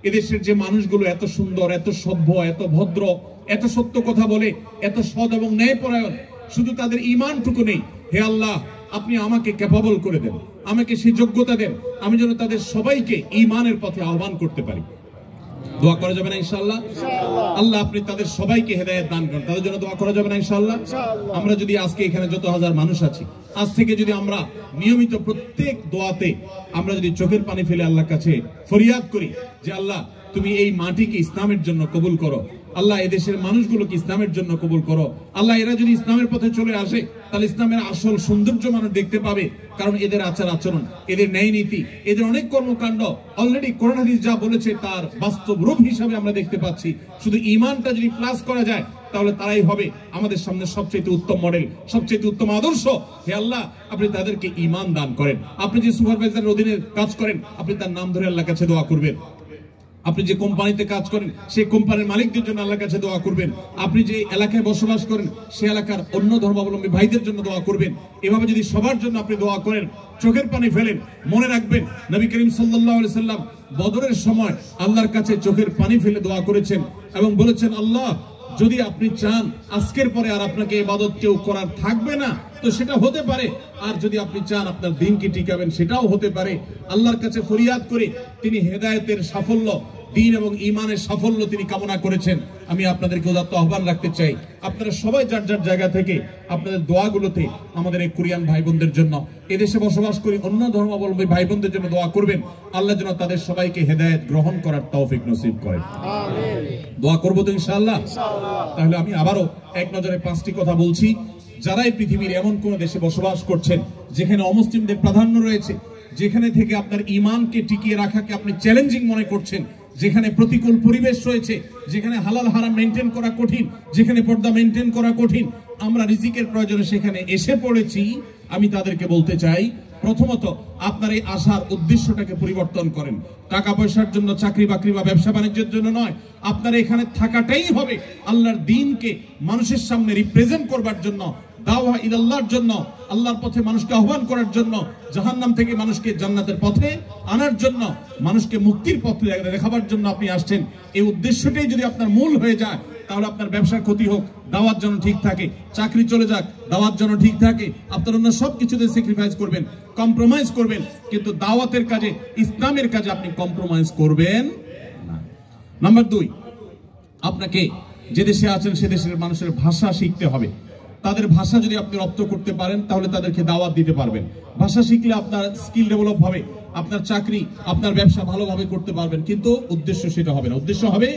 Speaker 1: এদেশের যে মানুষগুলো এত সুন্দর, এত সভ্য, এত ভদ্র, এত সত্য কথা বলে, এত সৎ এবং ন্যায়পরায়ণ, শুধু তাদের ঈমানটুকু নেই, হে আল্লাহ আপনি আমাকে ক্যাপাবল করে দেন, আমাকে সেই যোগ্যতা দেন, আমি যেন তাদের সবাইকে ঈমানের পথে আহ্বান করতে পারি। দোয়া করা যাবে না ইনশাআল্লাহ? আল্লাহ আপনি তাদের সবাইকে হেদায়েত দান করেন, তাদের জন্য দোয়া করা যাবে না ইনশাআল্লাহ? আমরা যদি আজকে এখানে যত হাজার মানুষ আছি, আজ থেকে যদি আমরা নিয়মিত প্রত্যেক দোয়াতে আমরা যদি চোখের পানি ফেলে আল্লাহর কাছে ফরিয়াদ করি যে আল্লাহ তুমি এই মাটিকে ইসলামের জন্য কবুল করো, আল্লাহ এদেশের মানুষগুলোকে ইসলামের জন্য কবুল করো, আল্লাহ এরা যদি ইসলামের পথে চলে আসে তাহলে ইসলামের আসল সৌন্দর্য মানুষ দেখতে পাবে, কারণ এদের আচার আচরণ, এদের ন্যায় নীতি, এদের অনেক কর্মকাণ্ড অলরেডি কোরআন হাদিস যা বলেছে তার বাস্তব রূপ হিসাবে আমরা দেখতে পাচ্ছি। শুধু ঈমানটা যদি প্লাস করা যায় তাহলে তারাই হবে আমাদের সামনে সবচেয়ে উত্তম মডেল, সবচেয়ে উত্তম আদর্শ। হে আল্লাহ আপনি তাদেরকে ঈমান দান করেন। আপনি যে সুপারভাইজারের অধীনে কাজ করেন, আপনি তার নাম ধরে আল্লাহর কাছে দোয়া করবেন। আপনি যে কোম্পানিতে কাজ করেন, সেই কোম্পানির মালিকদের জন্য আল্লাহর কাছে দোয়া করবেন। আপনি যে এলাকায় বসবাস করেন, সেই এলাকার অন্য ধর্মাবলম্বী ভাইদের জন্য দোয়া করবেন। এভাবে যদি সবার জন্য আপনি দোয়া করেন, চোখের পানি ফেলেন, মনে রাখবেন নবী করিম সাল্লাল্লাহু আলাইহি সাল্লাম বদরের সময় আল্লাহর কাছে চোখের পানি ফেলে দোয়া করেছেন এবং বলেছেন, আল্লাহ যদি আপনি চান আজকের পরে আর আপনাকে ইবাদত কেউ করার থাকবে না, তো সেটা হতে পারে, আর যদি আপনি চান আপনার দিনকে টিকাবেন, সেটাও হতে পারে। আল্লাহর কাছে ফরিয়াদ করে তিনি হেদায়েতের সাফল্য, দিন এবং ঈমানের সাফল্য তিনি কামনা করেছেন। আমি আপনাদেরকে উদাত্ত আহ্বান রাখতে চাই, আপনারা সবাই যার যার জায়গা থেকে আপনাদের দোয়াগুলোতে আমাদের এই কোরিয়ান ভাই বোনদের জন্য, এদেশে বসবাস করি অন্য ধর্মাবলম্বী ভাই বোনদের জন্য দোয়া করবেন। আল্লাহ যেন তাদের সবাইকে হেদায়েত গ্রহণ করার তৌফিক নসিব করেন। আমিন। দোয়া করবো তো ইনশাআল্লাহ? তাহলে আমি আবারও এক নজরে 5টি কথা বলছি। যারা এই পৃথিবীর এমন কোন দেশে বসবাস করছেন যেখানে অমুসলিমদের প্রাধান্য রয়েছে, যেখানে থেকে আপনার ঈমানকে টিকিয়ে রাখাকে আপনি চ্যালেঞ্জিং মনে করছেন, যেখানে প্রতিকূল পরিবেশ রয়েছে, যেখানে হালাল হারাম মেনটেন করা কঠিন, যেখানে পর্দা মেনটেন করা কঠিন, আমরা রিজিকের প্রয়োজনে সেখানে এসে পড়েছি, আমি তাদেরকে বলতে চাই, প্রথমত আপনার এই আসার উদ্দেশ্যটাকে পরিবর্তন করেন। টাকা পয়সার জন্য, চাকরি বাকরি বা ব্যবসা বাণিজ্যের জন্য নয়, আপনার এখানে থাকাটাই হবে আল্লাহর দ্বীনকে মানুষের সামনে রিপ্রেজেন্ট করবার জন্য, দাওয়া ইলাল্লাহর জন্য, আল্লাহর পথে মানুষকে আহ্বান করার জন্য, জাহান্নাম থেকে মানুষকে জান্নাতের পথে আনার জন্য, মানুষকে মুক্তির পথে দেখাবার জন্য আপনি আসছেন। এই উদ্দেশ্যটাই যদি আপনার মূল হয়ে যায়, তাহলে আপনার ব্যবসার ক্ষতি হোক, দাওয়াত যেন ঠিক থাকে, চাকরি চলে যাক, দাওয়াত যেন ঠিক থাকে, আপনার অন্য সব কিছুতে স্যাক্রিফাইস করবেন, কম্প্রোমাইজ করবেন, কিন্তু দাওয়াতের কাজে, ইসলামের কাজে আপনি কম্প্রোমাইজ করবেন না। নাম্বার 2, আপনাকে যে দেশে আছেন সে দেশের মানুষের ভাষা শিখতে হবে। তাদের ভাষা যদি আপনি রপ্ত করতে পারেন তাহলে তাদেরকে দাওয়াত দিতে পারবেন। ভাষা শিখলে আপনার স্কিল ডেভেলপ হবে, আপনার চাকরি, আপনার ব্যবসা ভালোভাবে করতে পারবেন, কিন্তু উদ্দেশ্য সেটা হবে না। উদ্দেশ্য হবে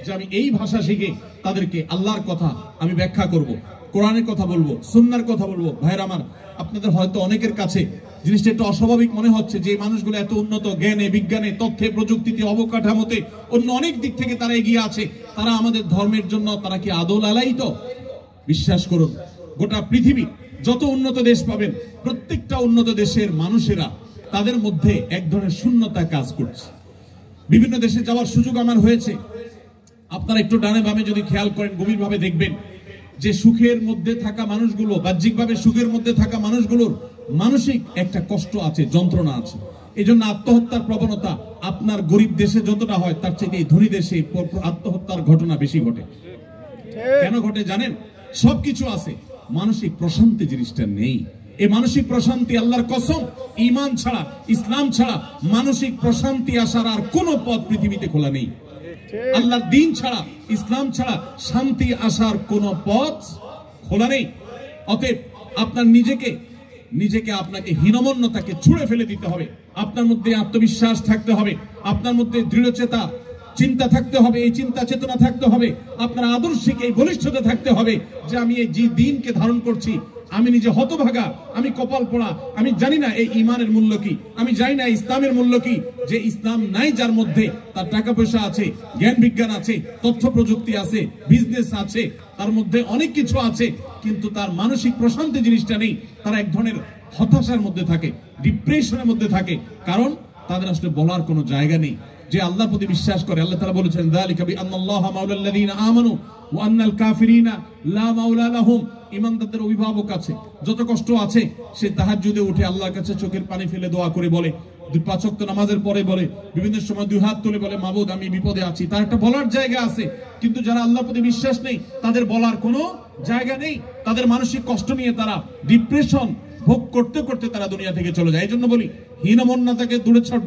Speaker 1: যে আমি এই ভাষা শিখে তাদেরকে আল্লাহর কথা আমি ব্যাখ্যা করব, কোরআনের কথা বলবো, সুন্নাহর কথা বলবো। ভাইরা আমার, আপনাদের হয়তো অনেকের কাছে জিনিসটা একটু অস্বাভাবিক মনে হচ্ছে যে এই মানুষগুলো এত উন্নত জ্ঞানে, বিজ্ঞানে, তথ্যে, প্রযুক্তিতে, অবকাঠামোতে, অন্য অনেক দিক থেকে তারা এগিয়ে আছে, তারা আমাদের ধর্মের জন্য তারা কি আদৌ লালায়িত? বিশ্বাস করুন, গোটা পৃথিবী যত উন্নত দেশ পাবেন, প্রত্যেকটা উন্নত দেশের মানুষেরা তাদের মধ্যে এক ধরনের শূন্যতা কাজ করছে। বিভিন্ন দেশে যাওয়ার সুযোগ আমার হয়েছে। আপনারা একটু ডানে বামে যদি খেয়াল করেন, গভীরভাবে দেখবেন যে সুখের মধ্যে থাকা মানুষগুলো, বাহ্যিকভাবে সুখের মধ্যে থাকা মানুষগুলোর মানসিক একটা কষ্ট আছে, যন্ত্রণা আছে। এই জন্য আত্মহত্যার প্রবণতা আপনার গরিব দেশে যতটা হয় তার চেয়ে ধনী দেশে আত্মহত্যার ঘটনা বেশি ঘটে। কেন ঘটে জানেন? সবকিছু আছে, মানসিক প্রশান্তি জিনিসটা নেই। এই মানসিক প্রশান্তি, আল্লাহর কসম, ঈমান ছাড়া, ইসলাম ছাড়া মানসিক প্রশান্তি আসার আর কোনো পথ পৃথিবীতে খোলা নেই। আল্লাহর দ্বীন ছাড়া, ইসলাম ছাড়া শান্তি আসার কোনো পথ খোলা নেই। অতএব আপনার নিজেকে আপনাকে হীনমন্যতাকে ছুঁড়ে ফেলে দিতে হবে। আপনার মধ্যে আত্মবিশ্বাস থাকতে হবে, আপনার মধ্যে দৃঢ়চেতা চিন্তা থাকতে হবে, এই চিন্তা চেতনা থাকতে হবে, আপনার আদর্শিক এই বলিষ্ঠতা থাকতে হবে যে আমি এই যে দিনকে ধারণ করছি, আমি নিজে হতভাগা, আমি কপাল পোড়া, আমি জানি না এই ইমানের মূল্য কি, আমি জানি না ইসলামের মূল্য কি। যে ইসলাম নাই যার মধ্যে, তার টাকা পয়সা আছে, জ্ঞান বিজ্ঞান আছে, তথ্য প্রযুক্তি আছে, বিজনেস আছে, তার মধ্যে অনেক কিছু আছে, কিন্তু তার মানসিক প্রশান্তি জিনিসটা নেই। তারা এক ধরনের হতাশার মধ্যে থাকে, ডিপ্রেশনের মধ্যে থাকে, কারণ তাদের আসলে বলার কোনো জায়গা নেই। যে আল্লাহর প্রতি বিশ্বাস করে, আল্লাহ তাআলা বলেছেন যালিকা বিআন্নাল্লাহা মাওলাল্লাযীনা আমানু ওয়া আন্নাল কাফিরিনা লা মাওলা লাহুম। ঈমানদারদের অভিভাবক আছে, যত কষ্ট আছে সে তাহাজ্জুদে উঠে আল্লাহর কাছে চোখের পানি ফেলে দোয়া করে বলে, 5 ওয়াক্ত নামাজের পরে বলে, বিভিন্ন সময় 2 হাত তুলে বলে, মাবুদ আমি বিপদে আছি। তার একটা বলার জায়গা আছে। কিন্তু যারা আল্লাহর প্রতি বিশ্বাস নেই, তাদের বলার কোনো জায়গা নেই। তাদের মানসিক কষ্ট নিয়ে তারা ডিপ্রেশন ভোগ করতে করতে তারা দুনিয়া থেকে চলে যায়। এই জন্য বলি, হীনমন্যতাকে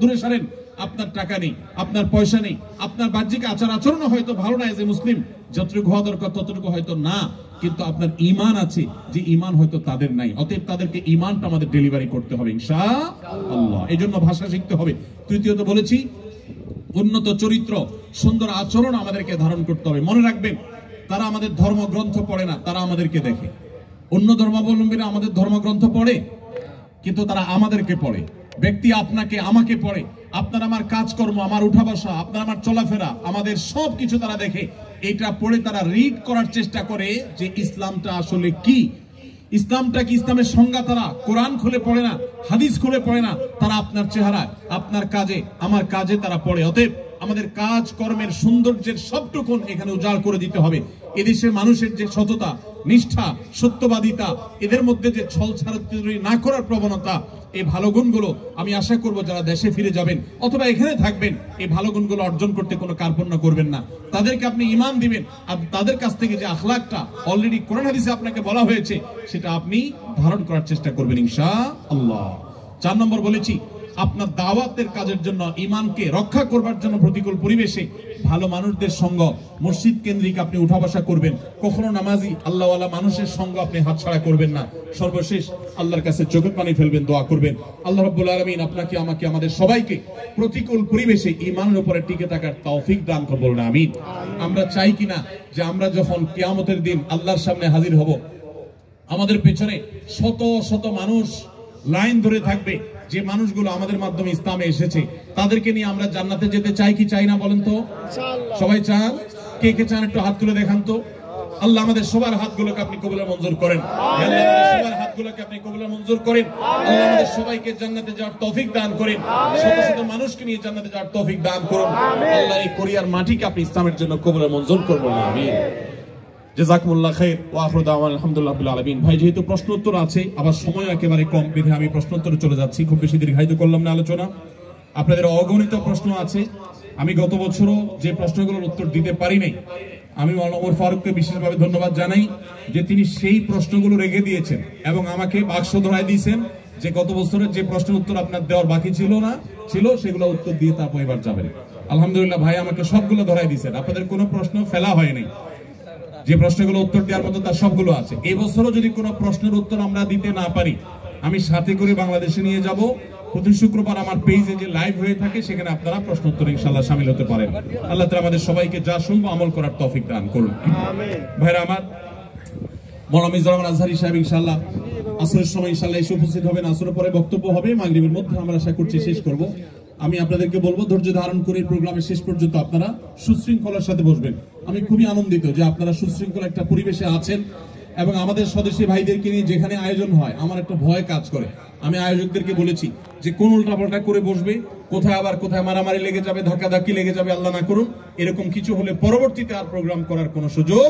Speaker 1: দূরে সরেন। আপনার টাকা নেই, আপনার পয়সা নেই, আপনার বাহ্যিক আচার আচরণ হয়তো ভালো না, যে মুসলিম যতটুকু হওয়া দরকার ততটুকু হয়তো না, কিন্তু আপনার ঈমান আছে, যে ঈমান হয়তো তাদের নাই। অতএব তাদেরকে ঈমানটা আমাদের ডেলিভারি করতে হবে ইনশাআল্লাহ। এই জন্য ভাষা শিখতে হবে। তৃতীয়ত বলেছি, উন্নত চরিত্র, সুন্দর আচরণ আমাদেরকে ধারণ করতে হবে। মনে রাখবেন, তারা আমাদের ধর্মগ্রন্থ পড়ে না, তারা আমাদেরকে দেখে। অন্য ধর্মাবলম্বীরা আমাদের ধর্মগ্রন্থ পড়ে, কিন্তু তারা আমাদেরকে পড়ে। ব্যক্তি আপনাকে আমাকে পড়ে, আপনার আমার কাজকর্ম, আমার উঠা বসা, আপনার আমার চলাফেরা, আমাদের সব কিছু তারা দেখে। এটা পড়ে তারা রিড করার চেষ্টা করে যে ইসলামটা আসলে কি, ইসলামটা কি, ইসলামের সংজ্ঞা তারা কোরআন খুলে পড়ে না, হাদিস খুলে পড়ে না, তারা আপনার চেহারা, আপনার কাজে, আমার কাজে তারা পড়ে। অতএব আমাদের কাজ কর্মের সৌন্দর্যের সবটুকুন এখানে উজাড় করে দিতে হবে। এদেশের মানুষের যে সততা, নিষ্ঠা, সত্যবাদিতা, এদের মধ্যে যে ছলছাড়াছাড়ি না করার প্রবণতা, এই ভালো গুণগুলো আমি আশা করব যারা দেশে ফিরে যাবেন অথবা এখানে থাকবেন, এই ভালো গুণগুলো অর্জন করতে কোনো কার্পণ্য করবেন না। তাদেরকে আপনি ঈমান দিবেন, আর তাদের কাছ থেকে যে আখলাকটা অলরেডি কোরআন হাদিসে আপনাকে বলা হয়েছে সেটা আপনি ধারণ করার চেষ্টা করবেন ইনশাআল্লাহ। 4 নম্বর বলেছি, আপনার দাওয়াতের কাজের জন্য, ঈমানকে রক্ষা করবার জন্য প্রতিকূল পরিবেশে ভালো মানুষদের সঙ্গ, মসজিদ কেন্দ্রিক আপনি উঠা বসা করবেন। কখনো নামাজি আল্লাহওয়ালা মানুষের সঙ্গ আপনি হাতছাড়া করবেন না। সর্বশেষ আল্লাহর কাছে চোখের পানি ফেলবেন, দোয়া করবেন, আল্লাহ রাব্বুল আলামিন আপনাকে, আমাকে, আমাদের সবাইকে প্রতিকূল পরিবেশে ঈমানের উপরে টিকে থাকার তৌফিক দান করুন, বলুন আমিন। আমরা চাই কিনা যে আমরা যখন কিয়ামতের দিন আল্লাহর সামনে হাজির হব, আমাদের পেছনে শত শত মানুষ লাইন ধরে থাকবে, যে মানুষগুলো আমাদের মাধ্যমে ইসলামে এসেছে, তাদেরকে নিয়ে আমরা জান্নাতে যেতে চাই কি চাই না বলেন তো? সবাই চান? কে কে চান একটু হাত তুলে দেখান তো। আল্লাহ আমাদের সবার হাতগুলোকে আপনি কবুল মঞ্জুর করেন, আল্লাহ আমাদের সবার হাতগুলোকে আপনি কবুল মঞ্জুর করেন, আল্লাহ আমাদের সবাইকে জান্নাতে যাওয়ার তৌফিক দান করেন, শত শত মানুষকে নিয়ে জান্নাতে যাওয়ার তৌফিক দান করুন। আল্লাহ এই কোরিয়ার মাটিকে আপনি ইসলামের জন্য কবুল মঞ্জুর করুন, আমিন। জাযাকুমুল্লাহ খাইর ওয়া আখিরু দাওয়ানা আলহামদুলিল্লাহি রাব্বিল আলামিন। ভাই, যেহেতু প্রশ্ন উত্তর আছে, আবার সময় একেবারে কম, বিধে আমি প্রশ্ন উত্তরে চলে যাচ্ছি। খুব বেশি দীর্ঘায়িত করলাম না আলোচনা। আপনাদের অগণিত প্রশ্ন আছে। আমি গত বছরও যে প্রশ্নগুলোর উত্তর দিতে পারি নাই, আমি মাওলানা ওমর ফারুককে বিশেষভাবে ধন্যবাদ জানাই যে তিনি সেই প্রশ্নগুলো রেখে দিয়েছেন এবং আমাকে বাক্স ধরায় দিয়েছেন যে গত বছরের যে প্রশ্নের উত্তর আপনার দেওয়ার বাকি ছিল সেগুলো উত্তর দিয়ে তারপর এবার যাবেন। আলহামদুলিল্লাহ ভাই আমাকে সবগুলো ধরায় দিয়েছেন, আপনাদের কোনো প্রশ্ন ফেলা হয়নি। যে প্রশ্নগুলো উত্তর দেওয়ার মতো তার সবগুলো আছে। এই বছরও যদি কোনো প্রশ্নের উত্তর আমরা দিতে না পারি, আমি সাথে করে বাংলাদেশে নিয়ে যাব, প্রতি শুক্রবার আমার পেজে যে লাইভ হয়ে থাকে সেখানে আপনারা প্রশ্ন উত্তর ইনশাআল্লাহ শামিল হতে পারেন। আল্লাহ তাআলা আমাদের সবাইকে যা শুনবো আমল করার তৌফিক দান করুন। আমিন। ভাইরা আমার, মাওলানা মিজানুর রহমান আজহারী সাহেব ইনশাআল্লাহ আসরের সময় ইনশাআল্লাহ এসে উপস্থিত হবেন। আসরের পরে বক্তব্য হবে, মাগরিবের মধ্যে আমরা আশা করছি শেষ করব। আমি আপনাদেরকে বলবো ধৈর্য ধারণ করে প্রোগ্রামের শেষ পর্যন্ত আপনারা সুশৃঙ্খলার সাথে বসবেন। আমি খুবই আনন্দিত যে আপনারা সুশৃঙ্খল একটা পরিবেশে আছেন এবং আমাদের স্বদেশী ভাইদেরকে নিয়ে যেখানে আয়োজন হয় আমার একটা ভয় কাজ করে। আমি আয়োজকদেরকে বলেছি যে কোন উল্টাপাল্টা করে বসবে, কোথায় আবার কোথায় মারামারি লেগে যাবে, ধাক্কাধাক্কি লেগে যাবে, আল্লাহ না করুন এরকম কিছু হলে পরবর্তীতে আর প্রোগ্রাম করার কোনো সুযোগ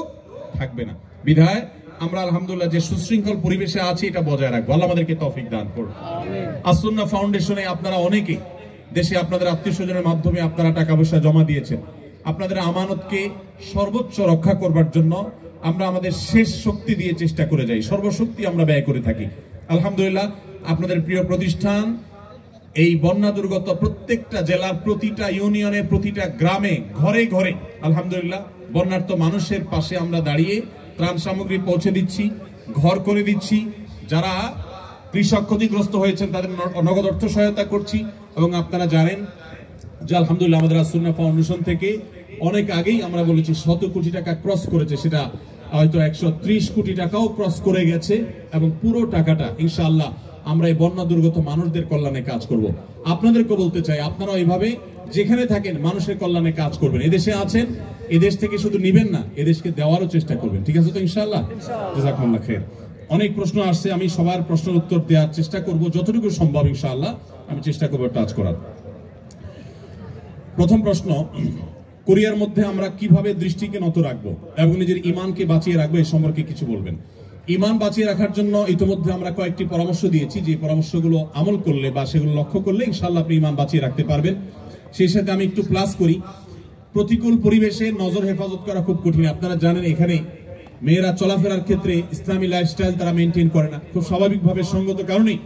Speaker 1: থাকবে না। বিধায় আমরা আলহামদুলিল্লাহ যে সুশৃঙ্খল পরিবেশে আছি এটা বজায় রাখবো। আল্লাহ আমাদেরকে তৌফিক দান করুন। আসুন্নাহ ফাউন্ডেশনে আপনারা অনেকে দেশে আপনাদের আত্মীয় স্বজনের মাধ্যমে আপনারা টাকা পয়সা জমা দিয়েছেন। আপনাদের আমানতকে সর্বোচ্চ রক্ষা করবার জন্য আমরা আমাদের শেষ শক্তি দিয়ে চেষ্টা করে যাই, সর্বশক্তি আমরা ব্যয় করে থাকি। আলহামদুলিল্লাহ আপনাদের প্রিয় প্রতিষ্ঠান এই বন্যা দুর্গত প্রত্যেকটা জেলার প্রতিটা ইউনিয়নের প্রতিটা গ্রামে ঘরে ঘরে আলহামদুলিল্লাহ বন্যার্ত মানুষের পাশে আমরা দাঁড়িয়ে ত্রাণ সামগ্রী পৌঁছে দিচ্ছি, ঘর করে দিচ্ছি। যারা কৃষক ক্ষতিগ্রস্ত হয়েছেন তাদের নগদ অর্থ সহায়তা করছি। এবং আপনারা জানেন যে আলহামদুলিল্লাহ আমাদের আসুন্নাহ ফাউন্ডেশন থেকে অনেক আগেই আমরা বলেছি 100 কোটি টাকা ক্রস করেছে, সেটা হয়তো 130 কোটি টাকাও ক্রস করে গেছে এবং পুরো টাকাটা ইনশাআল্লাহ আমরা এই বন্যা দুর্গত মানুষদের কল্যাণে কাজ করব। আপনাদেরকে বলতে চাই আপনারা এইভাবে যেখানে থাকেন মানুষের কল্যাণে কাজ করবেন। এদেশে আছেন, এদেশ থেকে শুধু নিবেন না, এদেশকে দেওয়ারও চেষ্টা করবেন। ঠিক আছে তো ইনশাআল্লাহ? জাযাকুমুল্লাহ খাইর। অনেক প্রশ্ন আসছে, আমি সবার প্রশ্নের উত্তর দেওয়ার চেষ্টা করব যতটুকু সম্ভব ইনশাআল্লাহ আমি চেষ্টা করব টাচ করার। প্রথম প্রশ্ন, কোরিয়ার মধ্যে আমরা কিভাবে দৃষ্টিকে নত রাখবো এবং নিজের ঈমানকে বাঁচিয়ে রাখবো এই সম্পর্কে কিছু বলবেন। ঈমান বাঁচিয়ে রাখার জন্য ইতিমধ্যে আমরা কয়েকটি পরামর্শ দিয়েছি, যে পরামর্শগুলো আমল করলে বা সেগুলো লক্ষ্য করলে ইনশাআল্লাহ আপনি ঈমান বাঁচিয়ে রাখতে পারবেন। সেই সাথে আমি একটু প্লাস করি, প্রতিকূল পরিবেশে নজর হেফাজত করা খুব কঠিন। আপনারা জানেন এখানে মেয়েরা চলাফেরার ক্ষেত্রে ইসলামী লাইফস্টাইল তারা মেনটেন করে না, খুব স্বাভাবিকভাবে সঙ্গত কারণেই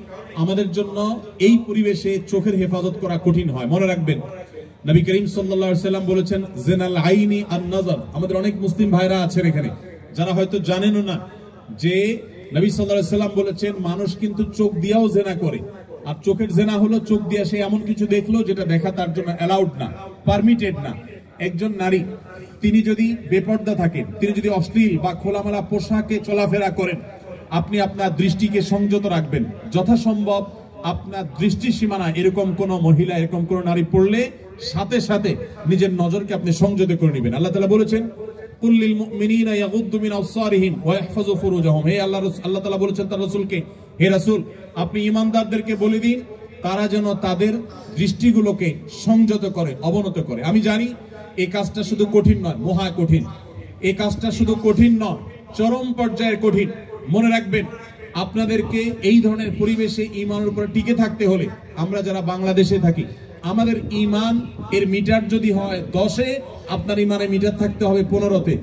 Speaker 1: আমাদের জন্য এই পরিবেশে চোখের হেফাজত করা কঠিন হয়। মনে রাখবেন নবী করিম সাল্লাল্লাহু আলাইহি ওয়াসাল্লাম বলেছেন জিনাল আইনি আন নজর। আমাদের অনেক মুসলিম ভাইরা আছেন এখানে যারা হয়তো জানেনও না যে নবী সাল্লাল্লাহু আলাইহি ওয়াসাল্লাম বলেছেন মানুষ কিন্তু চোখ দিয়েও জেনা করে। আর চোখের জেনা হলো চোখ দিয়ে সে এমন কিছু দেখলো যেটা দেখা তার জন্য অ্যালাউড না, পারমিটেড না। একজন নারী তিনি যদি বেপর্দা থাকেন, তিনি যদি অশ্লীল বা খোলামেলা পোশাকে চলাফেরা করেন, আপনি আপনার দৃষ্টিকে সংযত রাখবেন। যথাসম্ভব আপনার দৃষ্টি সীমানা এরকম কোন মহিলা, এরকম কোন নারী পড়লে সাথে সাথে নিজের নজরকে আপনি সংযত করে নেবেন। আল্লাহ তাআলা বলেছেন কুল্লিল মুমিনিনা ইয়াগুদ্দু মিন আবসারিহিম ওয়া ইয়াহফাযু ফুরুজাহুম। হে আল্লাহ তাআলা বলেছেন তার রাসূলকে, হে রাসূল আপনি ঈমানদারদেরকে বলে দিন তারা যেন তাদের দৃষ্টিগুলোকে সংযত করে, অবনত করে। আমি জানি এই কাজটা শুধু কঠিন নয়, মহা কঠিন। এই কাজটা শুধু কঠিন নয়, চরম পর্যায়ের কঠিন। মনে রাখবেন আপনাদেরকে এই ধরনের পরিবেশে ঈমানের উপরে টিকে থাকতে হলে আমরা যারা বাংলাদেশে থাকি আমাদের ঈমান এর মিটার যদি হয় 10-এ, আপনার ঈমানের মিটার থাকতে হবে 15-তে।